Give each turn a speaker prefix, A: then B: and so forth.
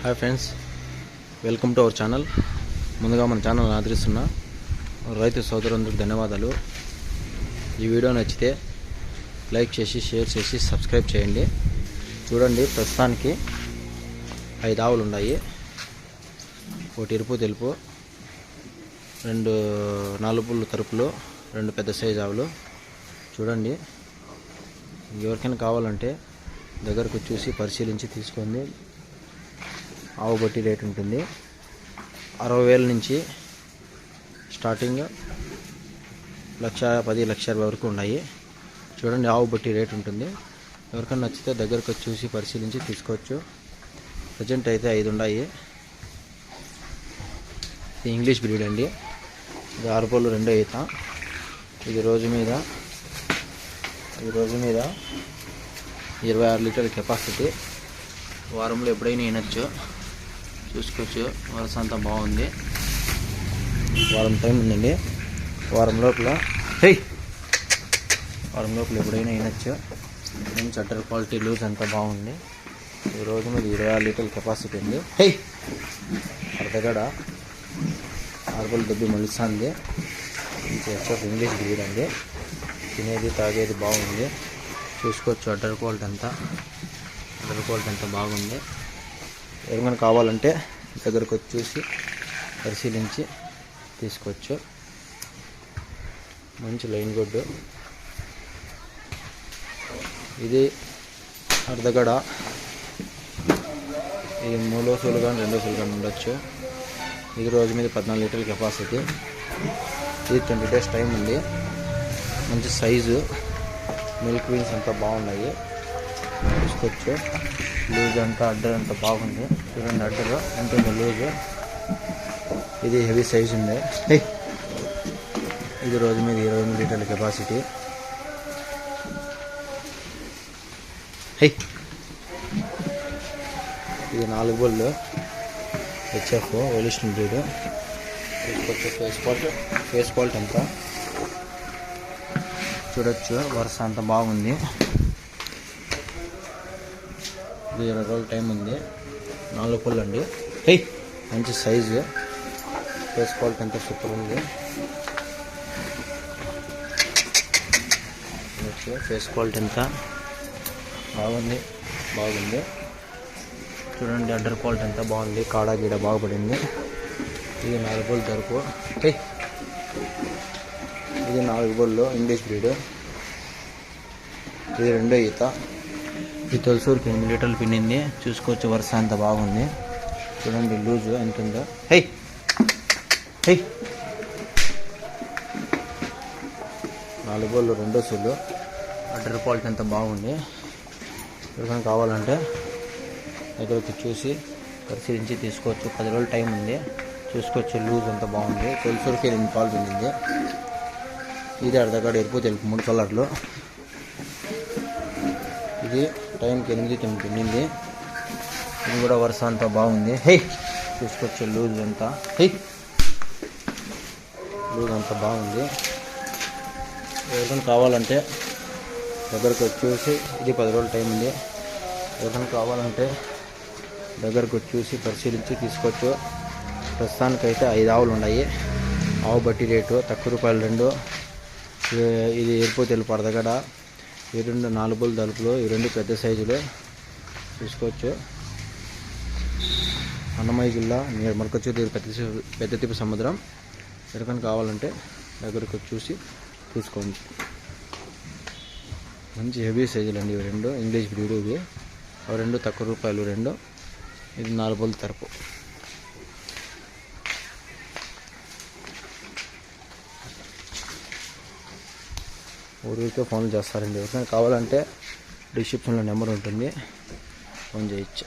A: Hi friends, welcome to our channel. ముందుగా మన channel ఆదరిస్తున్న రైతు సోదరులందరికీ ధన్యవాదాలు. ఈ వీడియో నచ్చితే లైక్ చేసి షేర్ చేసి సబ్స్క్రైబ్ చేయండి. చూడండి, ప్రస్తుతానికి 5 ఆవులు ఉన్నాయి. ఒకటి ఎరుపు తెలుపు, 2 4 పుల్లు తరుపులు, 2 పెద్ద సైజు ఆవులు. చూడండి, ఎవరికైనా కావాలంటే దగ్గరకు చూసి పరిశీలించి తీసుకోండి. ఆవు బట్టి రేట్ ఉంటుంది. 60,000 నుంచి స్టార్టింగ్ 1,10,000 1,20,000 వరకు ఉన్నాయి. చూడండి, ఆవు బట్టి రేట్ ఉంటుంది. ఎవరికైనా నచ్చితే దగ్గరకు చూసి పరిశీలించి తీసుకోవచ్చు. ప్రజెంట్ అయితే 5 ఉన్నాయి. ఇది ఇంగ్లీష్ బ్రీడ్ అండి. ఇది 6 పళ్ళు 2 ఈత. ఇది రోజు మీద 26 లీటర్ల కెపాసిటీ. వారంలో ఎప్పుడైనా వినొచ్చు, చూసుకోవచ్చు. వరుస అంతా బాగుంది. వారం టైం ఉందండి. వారం లోపల ఎప్పుడైనా వినొచ్చు. మంచి అడ్డర్ క్వాలిటీ, లూజ్ అంతా బాగుంది. ఈ రోజు మీద 26 లీటర్ల కెపాసిటీ ఉంది. అర్ధగడ 6 పళ్ళు దెబ్బి మలుస్తుంది. ఇంగ్లీష్ బ్రీడ్ అండి. తినేది తాగేది బాగుంది. చూసుకోవచ్చు. అడ్డర్ క్వాలిటీ అంతా బాగుంది. ఎవరికైనా కావాలంటే దగ్గరకు వచ్చి చూసి పరిశీలించి తీసుకోవచ్చు. మంచి లైన్ గొడ్డు. ఇది అర్ధగడ. ఇది 3 సూలు కానీ 2 సూలు కానీ ఉండొచ్చు. ఇది రోజు మీద 14 లీటర్ల కెపాసిటీ. ఇది 20 డేస్ టైం ఉంది. మంచి సైజు, మిల్క్ వీన్స్ అంతా బాగున్నాయి. చూసుకోవచ్చు. లూజ్ అంతా అడ్డర్ అంతా బాగుంది. చూడండి, అడ్డర్ ఉంటుంది లూజ్. ఇది హెవీ సైజ్ ఉంది. ఇది రోజు మీద 28 లీటర్ల కెపాసిటీ. ఇది 4 బళ్ళు హెచ్ఎఫ్ ఒలిషన్ బ్రీడ్. చూసుకోవచ్చు. ఫేస్ క్వాలిటీ అంతా చూడొచ్చు. వరుస అంతా బాగుంది. ఇది 20 రోజుల టైం ఉంది. 4 పళ్ళు అండి. మంచి సైజు. ఫేస్ క్వాలిటీ అంతా సూపర్ ఉంది. ఫేస్ క్వాలిటీ అంతా బాగుంది. చూడండి, అడ్డర్ క్వాలిటీ అంతా బాగుంది. కాడా గీడ బాగుపడింది. ఇది 4 పళ్ళు తరుపు. ఇది 4 పళ్ళు ఇంగ్లీష్ బ్రీడ్. ఇది 2 ఈత. ఇది తొలసూరుకి 8 లీటర్లు పిండింది. చూసుకోవచ్చు. వరుస అంతా బాగుంది. చూడండి, లూజు ఎంత ఉందో. 4 బళ్ళు 2 సూలు. అడ్డర్ క్వాలిటీ అంతా బాగుంది. ఎవరికైనా కావాలంటే దగ్గరకు చూసి పరిశీలించి తీసుకోవచ్చు. 10 రోజులు టైం ఉంది. చూసుకోవచ్చు. లూజ్ అంతా బాగుంది. తొలసూరుకి 8 పాలు పిండింది. ఇది అర్ధగడ ఎరుపు తెలుపు 3 కలర్లు. ఇది టైంకి 8 పిండింది. ఇది కూడా వరుస అంతా బాగుంది. చూసుకోవచ్చు. లూజ్ అంతా బాగుంది. ఎవరికైనా కావాలంటే దగ్గరకు వచ్చి చూసి, ఇది 10 రోజుల టైం ఉంది. ఎవరికైనా కావాలంటే దగ్గరకు వచ్చి చూసి పరిశీలించి తీసుకోవచ్చు. ప్రస్తుతానికైతే 5 ఆవులు ఉన్నాయి. ఆవు బట్టి రేటు తక్కువ రూపాయలు 2. ఇది ఎరుపు తెలుపు అర్ధగడ. ఈ 2 4 పళ్ళు తలుపులు. ఈ 2 పెద్ద సైజులు. చూసుకోవచ్చు. అన్నమయ్య జిల్లా మరకచూరు పెద్ద తిప్పు సముద్రం. ఎవరికైనా కావాలంటే దగ్గరకు చూసి తీసుకోండి. మంచి హెవీ సైజులు అండి. ఇవి 2 ఇంగ్లీష్ బ్రీడ్. ఇవి 2 తక్కువ రూపాయలు 2. ఇది 4 పళ్ళు తరపు. ఊరికే ఫోన్ చేస్తారండి. ఎవరికైనా కావాలంటే డిస్క్రిప్షన్లో నెంబర్ ఉంటుంది, ఫోన్ చేయొచ్చు.